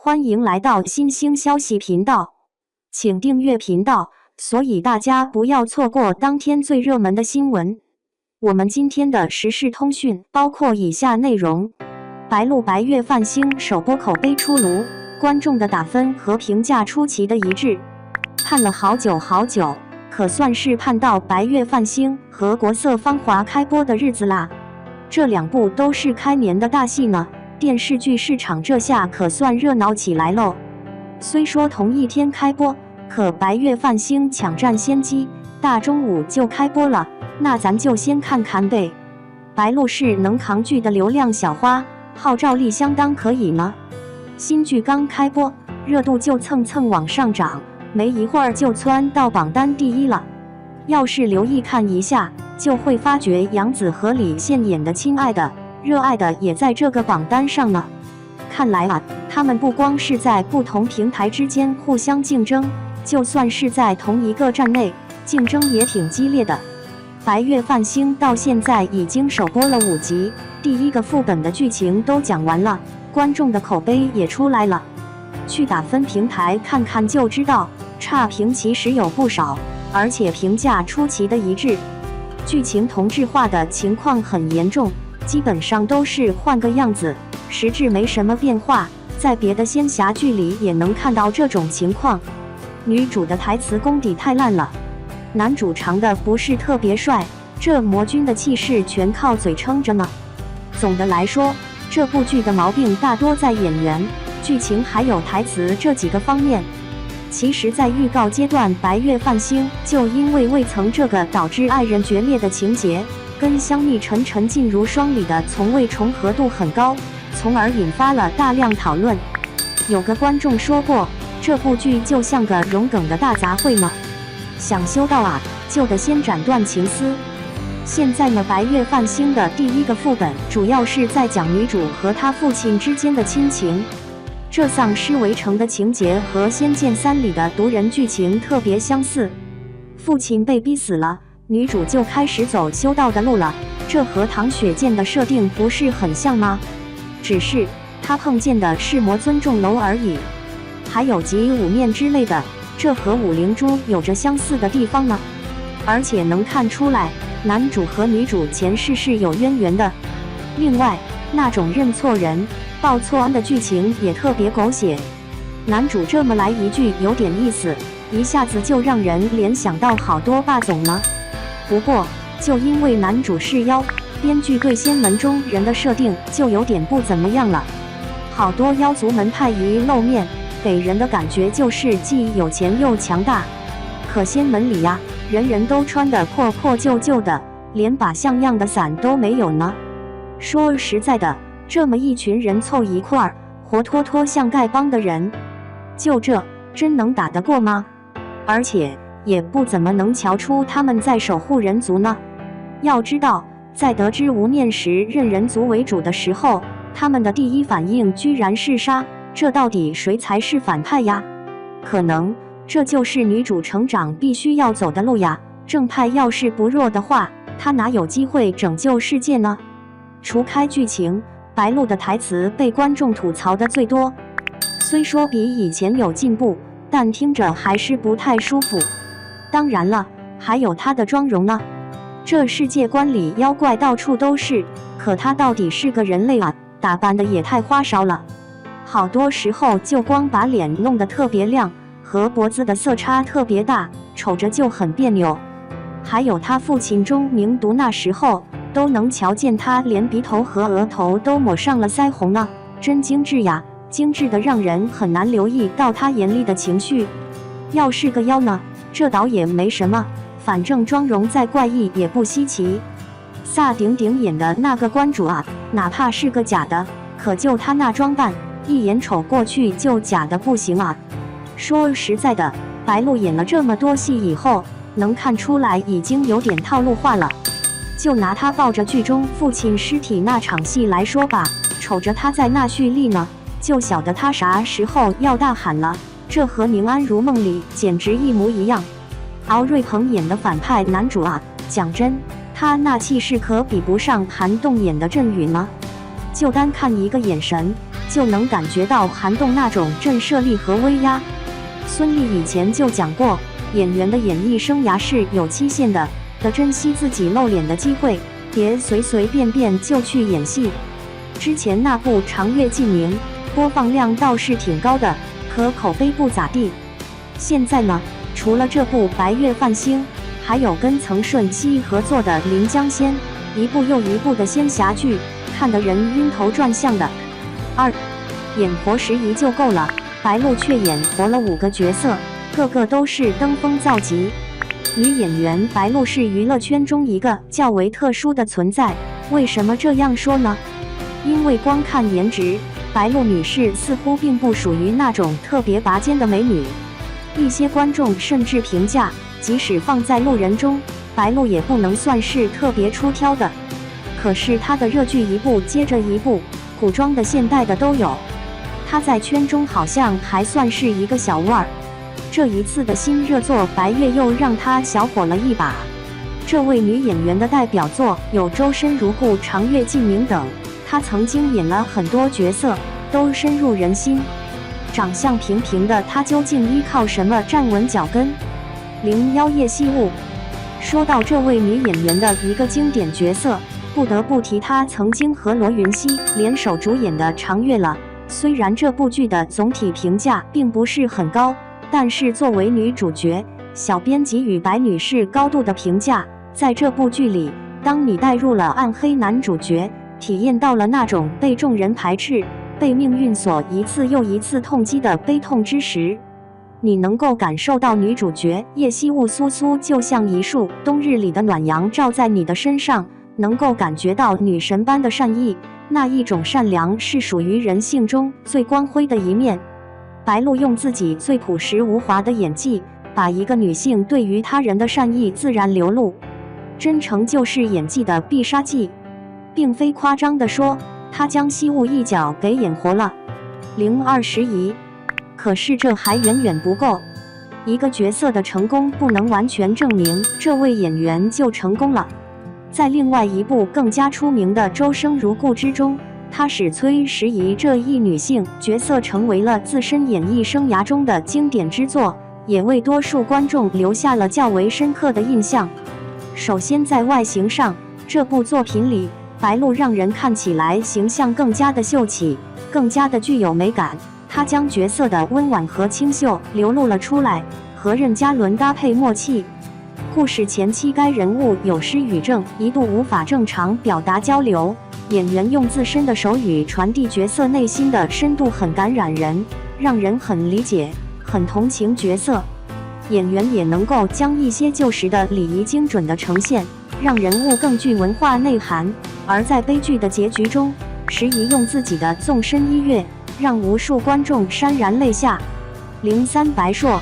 欢迎来到新兴消息频道，请订阅频道，所以大家不要错过当天最热门的新闻。我们今天的时事通讯包括以下内容：白鹿白月泛星首播口碑出炉，观众的打分和评价出奇的一致。盼了好久好久，可算是盼到白月泛星和国色芳华开播的日子啦。这两部都是开年的大戏呢。电视剧市场这下可算热闹起来喽。虽说同一天开播，可白月泛星抢占先机，大中午就开播了，那咱就先看看呗。白鹿是能扛剧的流量小花，号召力相当可以呢。新剧刚开播，热度就蹭蹭往上涨，没一会儿就蹿到榜单第一了。要是留意看一下，就会发觉杨紫和李现演的《亲爱的》热爱的也在这个榜单上呢。看来啊，他们不光是在不同平台之间互相竞争，就算是在同一个站内，竞争也挺激烈的。白月泛星到现在已经首播了5集，第一个副本的剧情都讲完了，观众的口碑也出来了。去打分平台看看就知道，差评其实有不少，而且评价出奇的一致。剧情同质化的情况很严重，基本上都是换个样子，实质没什么变化，在别的仙侠剧里也能看到这种情况。女主的台词功底太烂了，男主长得不是特别帅，这魔君的气势全靠嘴撑着呢。总的来说，这部剧的毛病大多在演员、剧情还有台词这几个方面。其实在预告阶段，白月泛星就因为未曾这个导致爱人决裂的情节，跟香蜜沉沉烬如霜里的从未重合度很高，从而引发了大量讨论。有个观众说过，这部剧就像个融梗的大杂烩嘛，想修道啊，就得先斩断情丝。现在呢，白月泛星的第一个副本主要是在讲女主和她父亲之间的亲情。这丧尸围城的情节和《仙剑3》里的毒人剧情特别相似，父亲被逼死了，女主就开始走修道的路了，这和唐雪见的设定不是很像吗？只是她碰见的是魔尊重楼而已。还有集五面之类的，这和五灵珠有着相似的地方呢。而且能看出来，男主和女主前世是有渊源的。另外，那种认错人、报错案的剧情也特别狗血。男主这么来一句有点意思，一下子就让人联想到好多霸总呢。不过，就因为男主是妖，编剧对仙门中人的设定就有点不怎么样了。好多妖族门派一露面，给人的感觉就是既有钱又强大。可仙门里呀，人人都穿得破破旧旧的，连把像样的伞都没有呢。说实在的，这么一群人凑一块儿，活脱脱像丐帮的人，就这真能打得过吗？而且也不怎么能瞧出他们在守护人族呢。要知道，在得知无念时认人族为主的时候，他们的第一反应居然是杀，这到底谁才是反派呀？可能这就是女主成长必须要走的路呀。正派要是不弱的话，她哪有机会拯救世界呢？除开剧情，白鹿的台词被观众吐槽的最多。虽说比以前有进步，但听着还是不太舒服。当然了，还有她的妆容呢。这世界观里妖怪到处都是，可她到底是个人类啊，打扮的也太花哨了。好多时候就光把脸弄得特别亮，和脖子的色差特别大，瞅着就很别扭。还有她父亲钟明毒那时候，都能瞧见他连鼻头和额头都抹上了腮红呢，真精致呀，精致的让人很难留意到他严厉的情绪。要是个妖呢，这倒也没什么，反正妆容再怪异也不稀奇。萨顶顶演的那个关主啊，哪怕是个假的，可就他那装扮，一眼瞅过去就假的不行啊。说实在的，白鹿演了这么多戏以后，能看出来已经有点套路化了。就拿他抱着剧中父亲尸体那场戏来说吧，瞅着他在那蓄力呢，就晓得他啥时候要大喊了。这和《宁安如梦》里简直一模一样。敖瑞鹏演的反派男主啊，讲真，他那气势可比不上韩栋演的振宇呢。就单看一个眼神，就能感觉到涵洞那种震慑力和威压。孙俪以前就讲过，演员的演艺生涯是有期限的，得珍惜自己露脸的机会，别随随便便就去演戏。之前那部《长月烬明》播放量倒是挺高的，可口碑不咋地。现在呢，除了这部《白月繁星》，还有跟曾舜晞合作的《临江仙》，一部又一部的仙侠剧，看得人晕头转向的。2. 演活时宜就够了，白鹿却演活了5个角色，个个都是登峰造极。女演员白鹿是娱乐圈中一个较为特殊的存在，为什么这样说呢？因为光看颜值，白鹿女士似乎并不属于那种特别拔尖的美女。一些观众甚至评价，即使放在路人中，白鹿也不能算是特别出挑的。可是她的热剧一部接着一部，古装的现代的都有，她在圈中好像还算是一个小腕儿。这一次的新热作《白月》又让她小火了一把。这位女演员的代表作有《周身如故》《长月烬明》等，她曾经演了很多角色，都深入人心。长相平平的她究竟依靠什么站稳脚跟？01叶惜雾。说到这位女演员的一个经典角色，不得不提她曾经和罗云熙联手主演的《长月》了。虽然这部剧的总体评价并不是很高，但是作为女主角，小编给予白女士高度的评价。在这部剧里，当你带入了暗黑男主角，体验到了那种被众人排斥、被命运所一次又一次痛击的悲痛之时，你能够感受到女主角叶惜雾苏苏就像一束冬日里的暖阳照在你的身上，能够感觉到女神般的善意，那一种善良是属于人性中最光辉的一面。白鹿用自己最朴实无华的演技，把一个女性对于他人的善意自然流露。真诚就是演技的必杀技，并非夸张地说，她将惜雾一脚给演活了。02时宜。可是这还远远不够，一个角色的成功不能完全证明这位演员就成功了。在另外一部更加出名的《周生如故》之中，她使崔时宜这一女性角色成为了自身演艺生涯中的经典之作，也为多数观众留下了较为深刻的印象。首先在外形上，这部作品里，白鹿让人看起来形象更加的秀气，更加的具有美感。她将角色的温婉和清秀流露了出来，和任嘉伦搭配默契。故事前期该人物有失语症，一度无法正常表达交流，演员用自身的手语传递角色内心的深度，很感染人，让人很理解，很同情角色。演员也能够将一些旧时的礼仪精准的呈现，让人物更具文化内涵。而在悲剧的结局中，时宜用自己的纵身一跃，让无数观众潸然泪下。03白硕。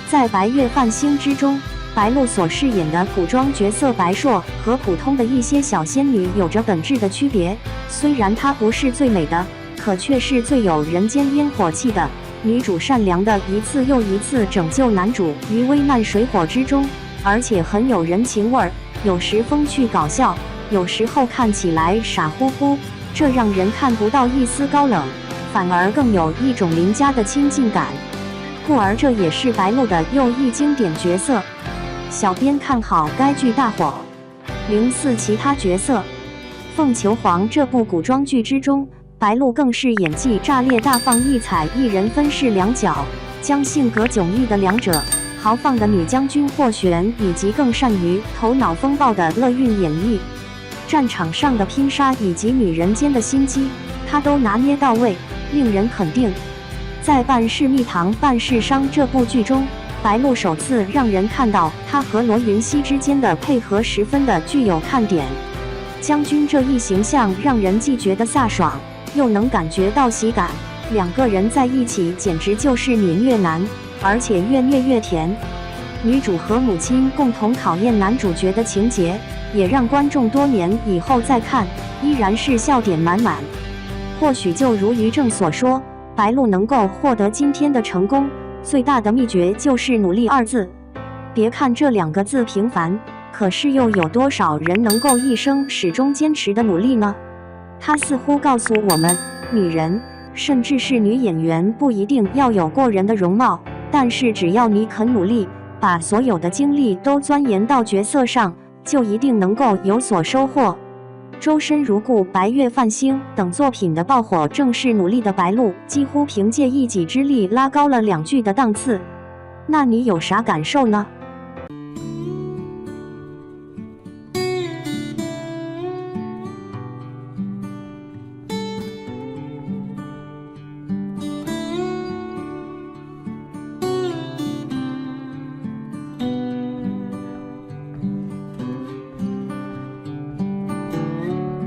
在《白月繁星》之中，白鹿所饰演的古装角色白硕和普通的一些小仙女有着本质的区别。虽然她不是最美的，可却是最有人间烟火气的。女主善良的一次又一次拯救男主于危难水火之中，而且很有人情味儿，有时风趣搞笑，有时候看起来傻乎乎，这让人看不到一丝高冷，反而更有一种邻家的亲近感。故而这也是白鹿的又一经典角色。小编看好该剧大火。04其他角色。凤求凰这部古装剧之中，白鹿更是演技炸裂大放异彩，一人分饰两角，将性格迥异的两者，豪放的女将军霍玄以及更善于头脑风暴的乐韵演绎。战场上的拼杀以及女人间的心机，她都拿捏到位，令人肯定。在《半世蜜糖半世伤》这部剧中，白鹿首次让人看到她和罗云熙之间的配合十分的具有看点。将军这一形象让人既觉得飒爽，又能感觉到喜感，两个人在一起简直就是女虐男，而且越虐越甜。女主和母亲共同考验男主角的情节，也让观众多年以后再看，依然是笑点满满。或许就如于正所说，白鹿能够获得今天的成功，最大的秘诀就是努力二字。别看这2个字平凡，可是又有多少人能够一生始终坚持的努力呢？它似乎告诉我们，女人甚至是女演员不一定要有过人的容貌，但是只要你肯努力，把所有的精力都钻研到角色上，就一定能够有所收获。周深如故、白月繁星等作品的爆火，正是努力的白鹿几乎凭借一己之力拉高了两剧的档次。那你有啥感受呢？